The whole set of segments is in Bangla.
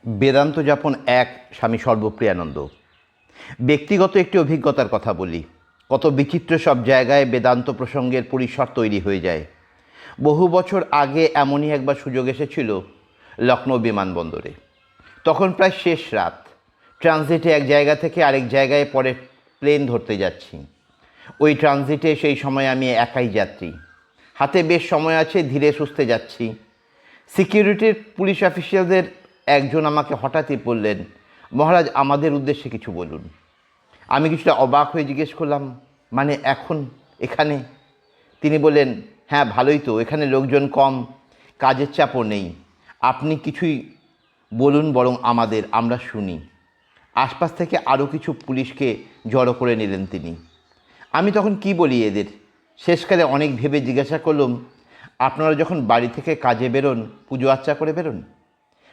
বেদান্ত যাপন এক স্বামী সর্বপ্রিয়ানন্দ। ব্যক্তিগত একটি অভিজ্ঞতার কথা বলি। কত বিচিত্র সব জায়গায় বেদান্ত প্রসঙ্গের পরিসর তৈরি হয়ে যায়। বহু বছর আগে এমনই একবার সুযোগ এসেছিল লখনৌ বিমানবন্দরে। তখন প্রায় শেষ রাত। ট্রানজিটে এক জায়গা থেকে আরেক জায়গায় পরে প্লেন ধরতে যাচ্ছি। ওই ট্রানজিটে সেই সময় আমি একাই যাত্রী। হাতে বেশ সময় আছে, ধীরে সুস্থে যাচ্ছি। সিকিউরিটির পুলিশ অফিসারদের একজন আমাকে হঠাৎই বললেন, মহারাজ, আমাদের উদ্দেশ্যে কিছু বলুন। আমি কিছুটা অবাক হয়ে জিজ্ঞেস করলাম, মানে এখন এখানে? তিনি বললেন, হ্যাঁ ভালোই তো, এখানে লোকজন কম, কাজের চাপও নেই। আপনি কিছুই বলুন বরং আমরা শুনি। আশপাশ থেকে আরও কিছু পুলিশকে জড়ো করে নিলেন তিনি। আমি তখন কি বলি এদের? শেষকালে অনেক ভেবে জিজ্ঞাসা করলাম, আপনারা যখন বাড়ি থেকে কাজে বেরোন, পুজো আর্চা করে বেরোন?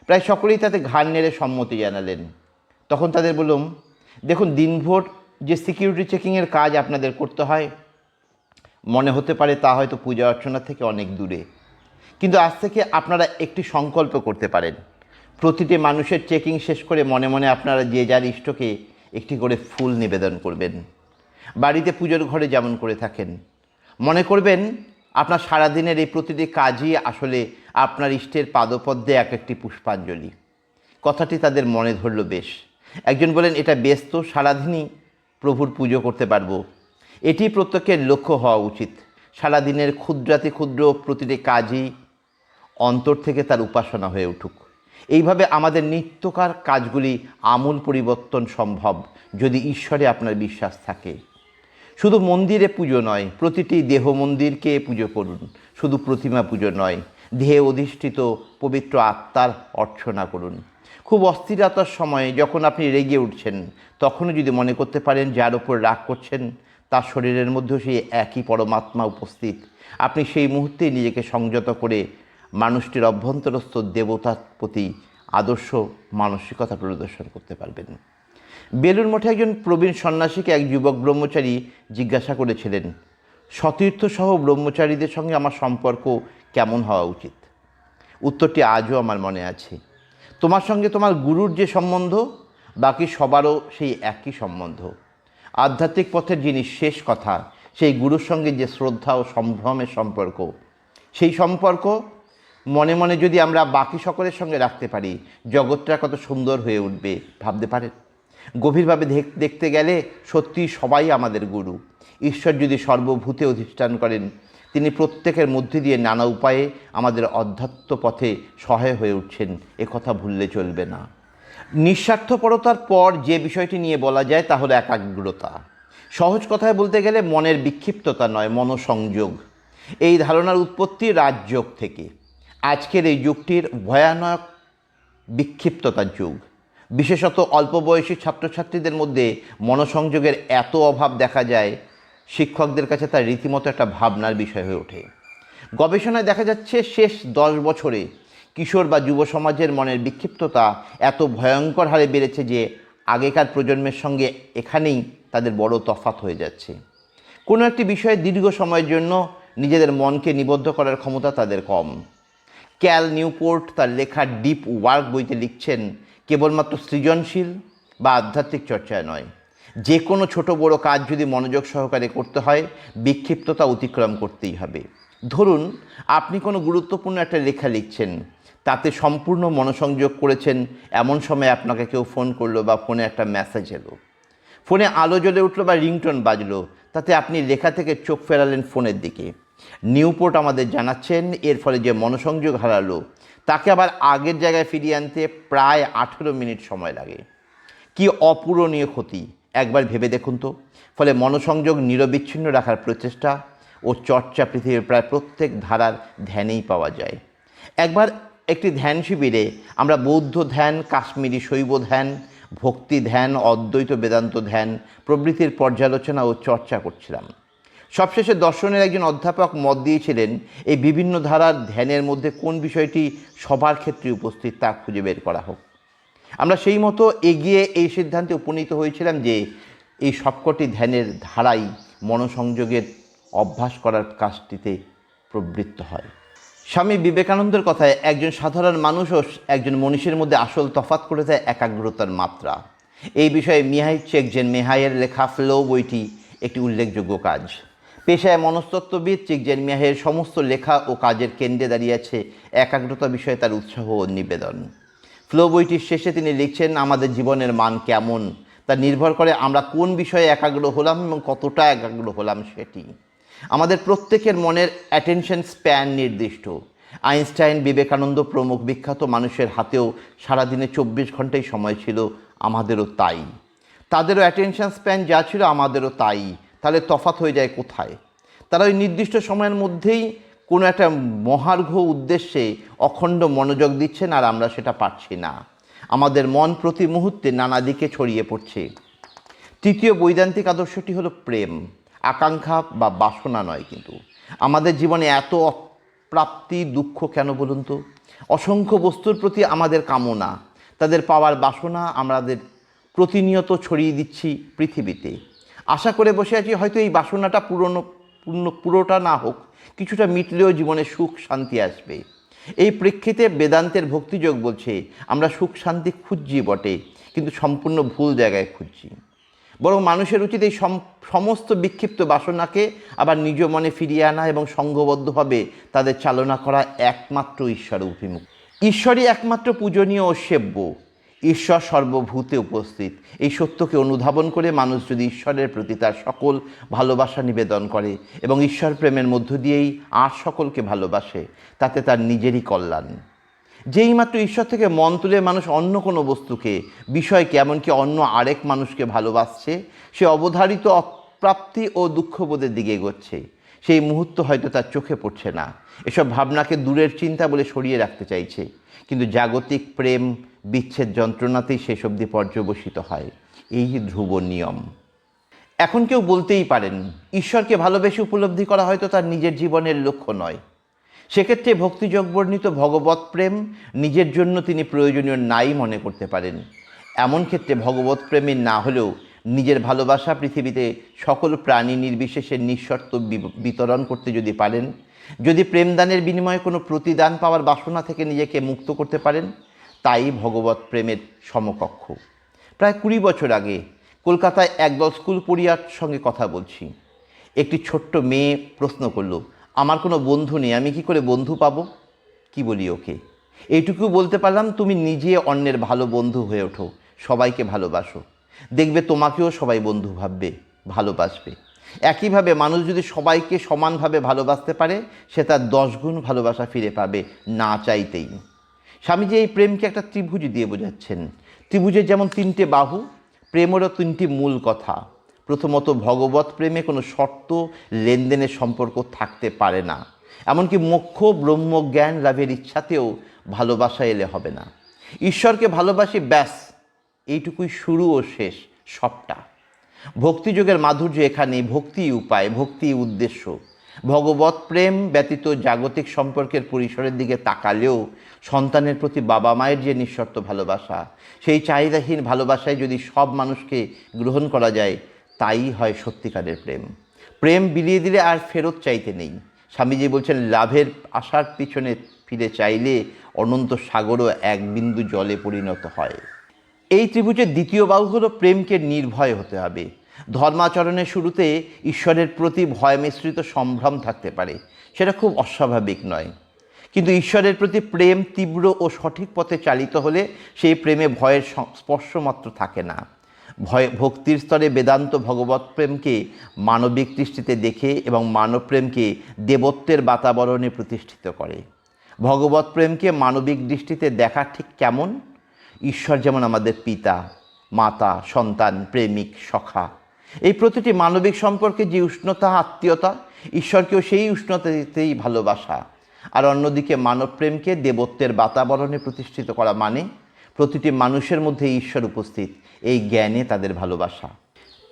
প্রায় সকলেই তাতে ঘাড় নেড়ে সম্মতি জানালেন। তখন তাদের বললাম, দেখুন, দিনভর যে সিকিউরিটি চেকিংয়ের কাজ আপনাদের করতে হয়, মনে হতে পারে তা হয়তো পূজা অর্চনা থেকে অনেক দূরে। কিন্তু আজ থেকে আপনারা একটি সংকল্প করতে পারেন। প্রতিটি মানুষের চেকিং শেষ করে মনে মনে আপনারা যে যার ইষ্টকে একটি করে ফুল নিবেদন করবেন। বাড়িতে পুজোর ঘরে যেমন করে থাকেন। মনে করবেন আপনার সারাদিনের এই প্রতিটি কাজই আসলে আপনার ইষ্টের পাদপদ্মে এক একটি পুষ্পাঞ্জলি। কথাটি তাদের মনে ধরল বেশ। একজন বলেন, এটা বেশ তো, সারাদিনই প্রভুর পুজো করতে পারবো। এটি প্রত্যেকের লক্ষ্য হওয়া উচিত। সারাদিনের ক্ষুদ্রাতি ক্ষুদ্র প্রতিটি কাজই অন্তর থেকে তার উপাসনা হয়ে উঠুক। এইভাবে আমাদের নিত্যকার কাজগুলি আমূল পরিবর্তন সম্ভব, যদি ঈশ্বরে আপনার বিশ্বাস থাকে। শুধু মন্দিরে পুজো নয়, প্রতিটি দেহ মন্দিরকে পুজো করুন। শুধু প্রতিমা পুজো নয়, দেহে অধিষ্ঠিত পবিত্র আত্মার অর্চনা করুন। খুব অস্থিরতার সময়ে যখন আপনি রেগে উঠছেন, তখনও যদি মনে করতে পারেন যার ওপর রাগ করছেন তার শরীরের মধ্যেও সেই একই পরমাত্মা উপস্থিত, আপনি সেই মুহূর্তেই নিজেকে সংযত করে মানুষটির অভ্যন্তরস্থ দেবতার প্রতি আদর্শ মানসিকতা প্রদর্শন করতে পারবেন। বেলুড় মঠে একজন প্রবীণ সন্ন্যাসীকে এক যুবক ব্রহ্মচারী জিজ্ঞাসা করেছিলেন, সতীর্থসহ ব্রহ্মচারীদের সঙ্গে আমার সম্পর্ক কেমন হওয়া উচিত? উত্তরটি আজও আমার মনে আছে। তোমার সঙ্গে তোমার গুরুর যে সম্বন্ধ, বাকি সবারও সেই একই সম্বন্ধ। আধ্যাত্মিক পথের যিনি শেষ কথা, সেই গুরুর সঙ্গে যে শ্রদ্ধা ও সম্ভ্রমের সম্পর্ক, সেই সম্পর্ক মনে মনে যদি আমরা বাকি সকলের সঙ্গে রাখতে পারি, জগৎটা কত সুন্দর হয়ে উঠবে ভাবতে পারেন? গভীরভাবে দেখতে গেলে সত্যি সবাই আমাদের গুরু। ঈশ্বর যদি সর্বভূতে অধিষ্ঠান করেন, তিনি প্রত্যেকের মধ্যে দিয়ে নানা উপায়ে আমাদের অধ্যাত্ম পথে সহায় হয়ে উঠছেন, কথা ভুললে চলবে না। নিঃস্বার্থপরতার পর যে বিষয়টি নিয়ে বলা যায় তা হলো একাগ্রতা। সহজ কথায় বলতে গেলে মনের বিক্ষিপ্ততা নয়, মনোসংযোগ। এই ধারণার উৎপত্তি রাজযোগ থেকে। আজকের এই যুগটির ভয়ানক বিক্ষিপ্ততার যুগ। বিশেষত অল্প বয়সী ছাত্রছাত্রীদের মধ্যে মনোসংযোগের এত অভাব দেখা যায়, শিক্ষকদের কাছে তার রীতিমতো একটা ভাবনার বিষয় হয়ে ওঠে। গবেষণায় দেখা যাচ্ছে, শেষ 10 বছরে কিশোর বা যুব সমাজের মনের বিক্ষিপ্ততা এত ভয়ঙ্কর হারে বেড়েছে যে আগেকার প্রজন্মের সঙ্গে এখানেই তাদের বড় তফাৎ হয়ে যাচ্ছে। কোনো একটি বিষয়ে দীর্ঘ সময়ের জন্য নিজেদের মনকে নিবদ্ধ করার ক্ষমতা তাদের কম। ক্যাল নিউপোর্ট তার লেখা ডিপ ওয়ার্ক বইতে লিখছেন, কেবলমাত্র সৃজনশীল বা আধ্যাত্মিক চর্চায় নয়, যে কোনো ছোট বড় কাজ যদি মনোযোগ সহকারে করতে হয়, বিক্ষিপ্ততা অতিক্রম করতেই হবে। ধরুন, আপনি কোনো গুরুত্বপূর্ণ একটা লেখা লিখছেন, তাতে সম্পূর্ণ মনোসংযোগ করেছেন, এমন সময় আপনাকে কেউ ফোন করলো বা ফোনে একটা মেসেজ এলো, ফোনে আলো জ্বলে উঠলো বা রিংটোন বাজলো, তাতে আপনি লেখা থেকে চোখ ফেরালেন ফোনের দিকে। নিউপোর্ট আমাদের জানাচ্ছেন, এর ফলে যে মনোসংযোগ হারালো, তাকে আবার আগের জায়গায় ফিরিয়ে আনতে প্রায় 18 মিনিট সময় লাগে। কি অপূরণীয় ক্ষতি, একবার ভেবে দেখুন তো। ফলে মনোসংযোগ নিরবিচ্ছিন্ন রাখার প্রচেষ্টা ও চর্চা পৃথিবীর প্রায় প্রত্যেক ধারার ধ্যানেই পাওয়া যায়। একবার একটি ধ্যান শিবিরে আমরা বৌদ্ধ ধ্যান, কাশ্মীরি শৈব ধ্যান, ভক্তি ধ্যান, অদ্বৈত বেদান্ত ধ্যান প্রভৃতির পর্যালোচনা ও চর্চা করছিলাম। সবশেষে দর্শনের একজন অধ্যাপক মত দিয়েছিলেন, এই বিভিন্ন ধারার ধ্যানের মধ্যে কোন বিষয়টি সবার ক্ষেত্রে উপস্থিত তা খুঁজে বের করা হোক। আমরা সেই মতো এগিয়ে এই সিদ্ধান্তে উপনীত হয়েছিলাম যে এই সবকটি ধ্যানের ধারাই মনোসংযোগের অভ্যাস করার কাজটিতে প্রবৃত্ত হয়। স্বামী বিবেকানন্দের কথায় একজন সাধারণ মানুষ ও একজন মনীষীর মধ্যে আসল তফাৎ করে দেয় একাগ্রতার মাত্রা। এই বিষয়ে মিহাই চেকজেনমেহাইয়ের লেখা ফ্লো বইটি একটি উল্লেখযোগ্য কাজ। পেশায় মনস্তত্ত্ববিদ চেকজেনমেহাইয়ের সমস্ত লেখা ও কাজের কেন্দ্রে দাঁড়িয়েছে একাগ্রতা বিষয়ে তার উৎসাহ ও নিবেদন। ফ্লো বইটির শেষে তিনি লিখছেন, আমাদের জীবনের মান কেমন তা নির্ভর করে আমরা কোন বিষয়ে একাগ্র হলাম এবং কতটা একাগ্র হলাম সেটি। আমাদের প্রত্যেকের মনের অ্যাটেনশন স্প্যান নির্দিষ্ট। আইনস্টাইন, বিবেকানন্দ প্রমুখ বিখ্যাত মানুষের হাতেও সারাদিনে 24 ঘন্টাই সময় ছিল, আমাদেরও তাই। তাদেরও অ্যাটেনশন স্প্যান যা ছিল আমাদেরও তাই। তাহলে তফাৎ হয়ে যায় কোথায়? তারা ওই নির্দিষ্ট সময়ের মধ্যেই কোনো একটা মহার্ঘ উদ্দেশ্যে অখণ্ড মনোযোগ দিচ্ছেন, আর আমরা সেটা পারছি না। আমাদের মন প্রতি মুহূর্তে নানা দিকে ছড়িয়ে পড়ছে। তৃতীয় বৈদান্তিক আদর্শটি হলো প্রেম, আকাঙ্ক্ষা বা বাসনা নয়। কিন্তু আমাদের জীবনে এত অপ্রাপ্তি, দুঃখ কেন বলুন তো? অসংখ্য বস্তুর প্রতি আমাদের কামনা, তাদের পাওয়ার বাসনা আমাদের প্রতিনিয়ত ছড়িয়ে দিচ্ছি পৃথিবীতে। আশা করে বসে আছি হয়তো এই বাসনাটা পুরোটা না হোক, কিছুটা মিটলেও জীবনে সুখ শান্তি আসবে। এই প্রেক্ষিতে বেদান্তের ভক্তিযোগ বলছে আমরা সুখ শান্তি খুঁজছি বটে, কিন্তু সম্পূর্ণ ভুল জায়গায় খুঁজছি। বরং মানুষের উচিত এই সমস্ত বিক্ষিপ্ত বাসনাকে আবার নিজ মনে ফিরিয়ে আনা এবং সংঘবদ্ধভাবে তাদের চালনা করা একমাত্র ঈশ্বর অভিমুখ। ঈশ্বরই একমাত্র পূজনীয় ও সেব্য। ঈশ্বর সর্বভূতে উপস্থিত। এই সত্যকে অনুধাবন করে মানুষ যদি ঈশ্বরের প্রতি তার সকল ভালোবাসা নিবেদন করে এবং ঈশ্বর প্রেমের মধ্য দিয়েই আর সকলকে ভালোবাসে, তাতে তার নিজেরই কল্যাণ। যেই মাত্র ঈশ্বর থেকে মন তুলে মানুষ অন্য কোনো বস্তুকে, বিষয়কে, এমনকি অন্য আরেক মানুষকে ভালোবাসছে, সে অবধারিত অপ্রাপ্তি ও দুঃখবোধের দিকে এগোচ্ছে। সেই মুহূর্ত হয়তো তার চোখে পড়ছে না। এসব ভাবনাকে দূরের চিন্তা বলে সরিয়ে রাখতে চাইছে, কিন্তু জাগতিক প্রেম বিচ্ছেদ যন্ত্রণাতেই শেষ অবধি পর্যবসিত হয়। এই ধ্রুব নিয়ম। এখন কেউ বলতেই পারেন, ঈশ্বরকে ভালোবেসে উপলব্ধি করা হয়তো তার নিজের জীবনের লক্ষ্য নয়। সেক্ষেত্রে ভক্তিযোগ বর্ণিত ভগবৎ প্রেম নিজের জন্য তিনি প্রয়োজনীয় নাই মনে করতে পারেন। এমন ক্ষেত্রে ভগবৎ প্রেমী না হলেও নিজের ভালোবাসা পৃথিবীতে সকল প্রাণী নির্বিশেষে নিঃশর্ত বিতরণ করতে যদি পারেন, যদি প্রেমদানের বিনিময়ে কোনো প্রতিদান পাওয়ার বাসনা থেকে নিজেকে মুক্ত করতে পারেন, তাই ভগবৎ প্রেমের সমকক্ষ। প্রায় 20 বছর আগে কলকাতায় একদল স্কুল পড়ুয়ার সঙ্গে কথা বলছি। একটি ছোট্ট মেয়ে প্রশ্ন করল, আমার কোনো বন্ধু নেই, আমি কি করে বন্ধু পাবো? কি বলি ওকে? এইটুকু বলতে পারলাম, তুমি নিজে অন্যের ভালো বন্ধু হয়ে ওঠো, সবাইকে ভালোবাসো, দেখবে তোমাকেও সবাই বন্ধু ভাববে, ভালোবাসবে। একইভাবে মানুষ যদি সবাইকে সমানভাবে ভালোবাসতে পারে, সে তার 10 গুণ ভালোবাসা ফিরে পাবে না চাইতেই। স্বামীজি এই প্রেমকে একটা ত্রিভুজ দিয়ে বোঝাচ্ছেন। ত্রিভুজের যেমন 3টে বাহু, প্রেমেরও 3টি মূল কথা। প্রথমত, ভগবৎ প্রেমে কোনো শর্ত লেনদেনের সম্পর্ক থাকতে পারে না। এমনকি মোক্ষ ব্রহ্মজ্ঞান লাভের ইচ্ছাতেও ভালোবাসা এলে হবে না। ঈশ্বরকে ভালোবাসি, ব্যাস, এইটুকুই শুরু ও শেষ, সবটা। ভক্তিযোগের মাধুর্য এখানেই। ভক্তি উপায়, ভক্তি উদ্দেশ্য। ভগবৎ প্রেম ব্যতীত জাগতিক সম্পর্কের পরিসরের দিকে তাকালেও সন্তানের প্রতি বাবা মায়ের যে নিঃশর্ত ভালোবাসা, সেই চাহিদাহীন ভালোবাসায় যদি সব মানুষকে গ্রহণ করা যায়, তাই হয় সত্যিকারের প্রেম। প্রেম বিলিয়ে দিলে আর ফেরত চাইতে নেই। স্বামীজি বলছেন, লাভের আশার পিছনে ফিরে চাইলে অনন্ত সাগরও এক বিন্দু জলে পরিণত হয়। এই ত্রিভুজের দ্বিতীয় বাহু হলো প্রেমকে নির্ভয় হতে হবে। ধর্মাচরণের শুরুতে ঈশ্বরের প্রতি ভয় মিশ্রিত সম্ভ্রম থাকতে পারে, সেটা খুব অস্বাভাবিক নয়। কিন্তু ঈশ্বরের প্রতি প্রেম তীব্র ও সঠিক পথে চালিত হলে সেই প্রেমে ভয়ের স্পর্শ মাত্র থাকে না। ভক্তির স্তরে বেদান্ত ভগবৎ প্রেমকে মানবিক দৃষ্টিতে দেখে এবং মানব প্রেমকে দেবত্বের বাতাবরণে প্রতিষ্ঠিত করে। ভগবৎ প্রেমকে মানবিক দৃষ্টিতে দেখা ঠিক কেমন? ঈশ্বর যেমন আমাদের পিতা, মাতা, সন্তান, প্রেমিক, সখা, এই প্রতিটি মানবিক সম্পর্কে যে উষ্ণতা, আত্মীয়তা, ঈশ্বরকেও সেই উষ্ণতাতেই ভালোবাসা। আর অন্যদিকে মানব প্রেমকে দেবত্বের বাতাবরণে প্রতিষ্ঠিত করা মানে প্রতিটি মানুষের মধ্যে ঈশ্বর উপস্থিত, এই জ্ঞানে তাদের ভালোবাসা।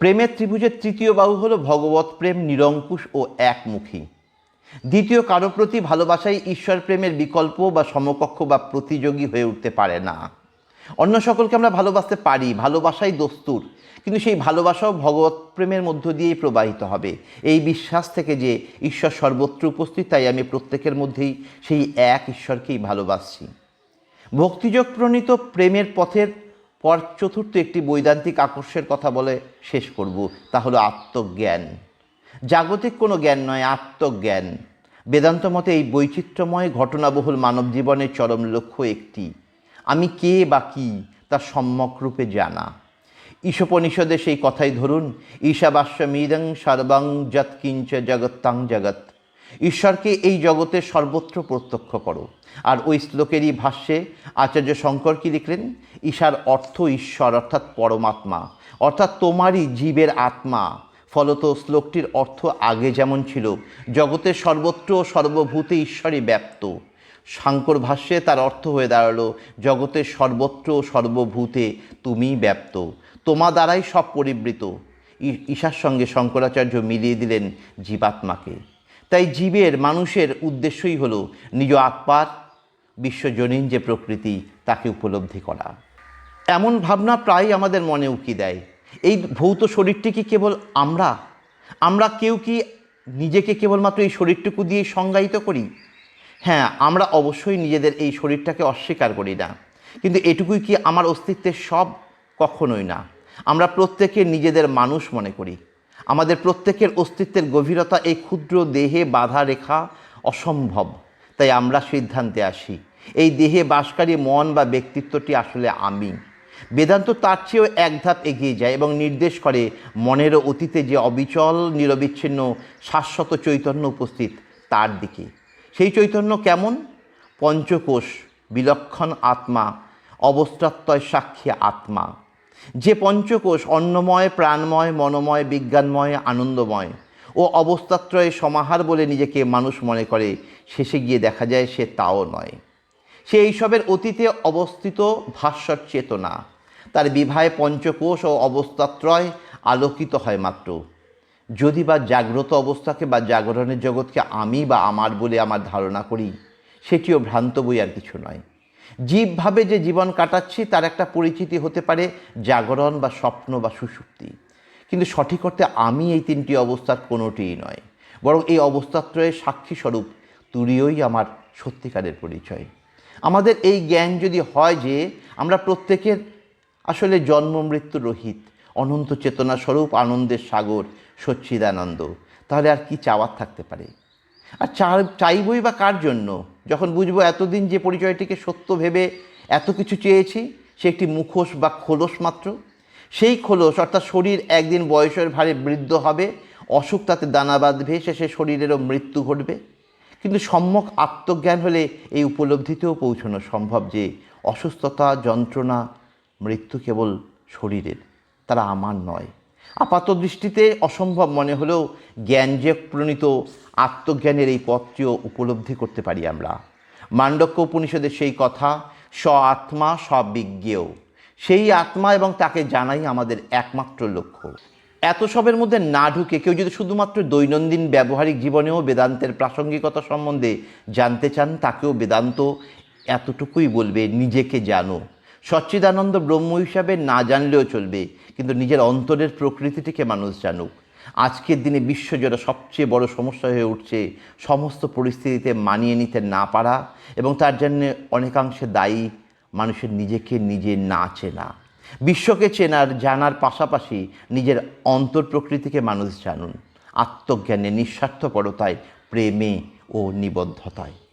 প্রেমের ত্রিভুজের তৃতীয় বাহু হলো ভগবৎ প্রেম নিরঙ্কুশ ও একমুখী। দ্বিতীয় কারো প্রতি ভালোবাসাই ঈশ্বর প্রেমের বিকল্প বা সমকক্ষ বা প্রতিযোগী হয়ে উঠতে পারে না। অন্য সকলকে আমরা ভালোবাসতে পারি, ভালোবাসাই দস্তুর, কিন্তু সেই ভালোবাসাও ভগবত প্রেমের মধ্য দিয়েই প্রবাহিত হবে, এই বিশ্বাস থেকে যে ঈশ্বর সর্বত্র উপস্থিত, তাই আমি প্রত্যেকের মধ্যেই সেই এক ঈশ্বরকেই ভালোবাসছি। ভক্তিযোগ প্রণীত প্রেমের পথের পর চতুর্থ একটি বৈদান্তিক আকর্ষের কথা বলে শেষ করব, তা হলো আত্মজ্ঞান। জাগতিক কোনো জ্ঞান নয়, আত্মজ্ঞান। বেদান্ত মতে এই বৈচিত্র্যময় ঘটনাবহুল মানব জীবনের চরম লক্ষ্য একটি, আমি কে বা কী তা সম্যক রূপে জানা। ঈশোপনিষদে সেই কথাই ধরুন, ঈশাবাস্যমিদং সর্বং যৎকিঞ্চ জগত্তাং জগৎ, ঈশ্বরকে এই জগতের সর্বত্র প্রত্যক্ষ করো। আর ওই শ্লোকেরই ভাষ্যে আচার্য শঙ্কর কি লিখলেন, ঈশার অর্থ ঈশ্বর, অর্থাৎ পরমাত্মা, অর্থাৎ তোমারই জীবের আত্মা। ফলত শ্লোকটির অর্থ আগে যেমন ছিল, জগতের সর্বত্র সর্বভূতে ঈশ্বরই ব্যাপ্ত, শাঙ্কর ভাষ্যে তার অর্থ হয়ে দাঁড়ালো, জগতের সর্বত্র সর্বভূতে তুমি ব্যাপ্ত, তোমা দ্বারাই সব পরিবৃত। ঈশার সঙ্গে শঙ্করাচার্য মিলিয়ে দিলেন জীবাত্মাকে। তাই জীবের, মানুষের উদ্দেশ্যই হলো নিজ আত্মার বিশ্বজনীন যে প্রকৃতি তাকে উপলব্ধি করা। এমন ভাবনা প্রায় আমাদের মনে উকি দেয়, এই ভৌত শরীরটি কি কেবল আমরা কেউ কি নিজেকে কেবলমাত্র এই শরীরটুকু দিয়ে সংজ্ঞায়িত করি? হ্যাঁ, আমরা অবশ্যই নিজেদের এই শরীরটাকে অস্বীকার করি না, কিন্তু এটুকুই কি আমার অস্তিত্বের সব? কখনোই না। আমরা প্রত্যেকে নিজেদের মানুষ মনে করি। আমাদের প্রত্যেকের অস্তিত্বের গভীরতা এই ক্ষুদ্র দেহে বাধা রেখা অসম্ভব। তাই আমরা সিদ্ধান্তে আসি, এই দেহে বাসকারী মন বা ব্যক্তিত্বটি আসলে আমি। বেদান্ত তার চেয়েও এক ধাপ এগিয়ে যায় এবং নির্দেশ করে মনেরও অতীতে যে অবিচল নিরবিচ্ছিন্ন শাশ্বত চৈতন্য উপস্থিত তার দিকে। সেই চৈতন্য কেমন? পঞ্চকোষ বিলক্ষণ আত্মা, অবস্ত্রাত্ময় সাক্ষী আত্মা। যে পঞ্চকোষ অন্নময়, প্রাণময়, মনোময়, বিজ্ঞানময়, আনন্দময় ও অবস্থাত্রয় সমাহার বলে নিজেকে মানুষ মনে করে, শেষে গিয়ে দেখা যায় সে তাও নয়। সে এইসবের অতীতে অবস্থিত ভাস্বর চেতনা। তার বিভায় পঞ্চকোষ ও অবস্থাত্রয় আলোকিত হয় মাত্র। যদি বা জাগ্রত অবস্থাকে বা জাগরণের জগৎকে আমি বা আমার বলে আমার ধারণা করি, সেটিও ভ্রান্ত বই আর কিছু নয়। জীবভাবে যে জীবন কাটাচ্ছি তার একটা পরিচিতি হতে পারে জাগরণ বা স্বপ্ন বা সুষুপ্তি, কিন্তু সঠিক অর্থে আমি এই তিনটি অবস্থার কোনোটিই নয়, বরং এই অবস্থাত্রয়ের সাক্ষী স্বরূপ তুরীয়ই আমার সত্যিকারের পরিচয়। আমাদের এই জ্ঞান যদি হয় যে আমরা প্রত্যেকের আসলে জন্ম মৃত্যু রহিত অনন্ত চেতনা স্বরূপ আনন্দের সাগর সচ্চিদানন্দ, তাহলে আর কি চাওয়ার থাকতে পারে? আর চাইবই বা কার জন্য, যখন বুঝবো এতদিন যে পরিচয়টিকে সত্য ভেবে এত কিছু চেয়েছি সে একটি মুখোশ বা খোলস মাত্র। সেই খোলস অর্থাৎ শরীর একদিন বয়সের ভারে বৃদ্ধ হবে, অসুখ তাতে দানা বাঁধবে, শেষে শরীরেরও মৃত্যু ঘটবে। কিন্তু সম্যক আত্মজ্ঞান হলে এই উপলব্ধিতেও পৌঁছানো সম্ভব যে অসুস্থতা, যন্ত্রণা, মৃত্যু কেবল শরীরের, তারা আমার নয়। আপাত দৃষ্টিতে অসম্ভব মনে হলেও জ্ঞানযোগ প্রণীত আত্মজ্ঞানের এই পথটিও উপলব্ধি করতে পারি আমরা। মান্ডক্য উপনিষদের সেই কথা, স্ব আত্মা স্ববিজ্ঞেয়, সেই আত্মা এবং তাকে জানাই আমাদের একমাত্র লক্ষ্য। এত সবের মধ্যে না ঢুকে কেউ যদি শুধুমাত্র দৈনন্দিন ব্যবহারিক জীবনেও বেদান্তের প্রাসঙ্গিকতা সম্বন্ধে জানতে চান, তাকেও বেদান্ত এতটুকুই বলবে, নিজেকে জানো। সচ্চিদানন্দ ব্রহ্ম হিসাবে না জানলেও চলবে, কিন্তু নিজের অন্তরের প্রকৃতিটিকে মানুষ জানুক। আজকের দিনে বিশ্বজুড়ে সবচেয়ে বড় সমস্যা হয়ে উঠছে সমস্ত পরিস্থিতিতে মানিয়ে নিতে না পারা, এবং তার জন্য অনেকাংশে দায়ী মানুষের নিজেকে নিজে না চেনা। বিশ্বকে জানার পাশাপাশি নিজের অন্তর প্রকৃতিকে মানুষ জানুন, আত্মজ্ঞানে, নিঃস্বার্থপরতায়, প্রেমে ও নিবদ্ধতায়।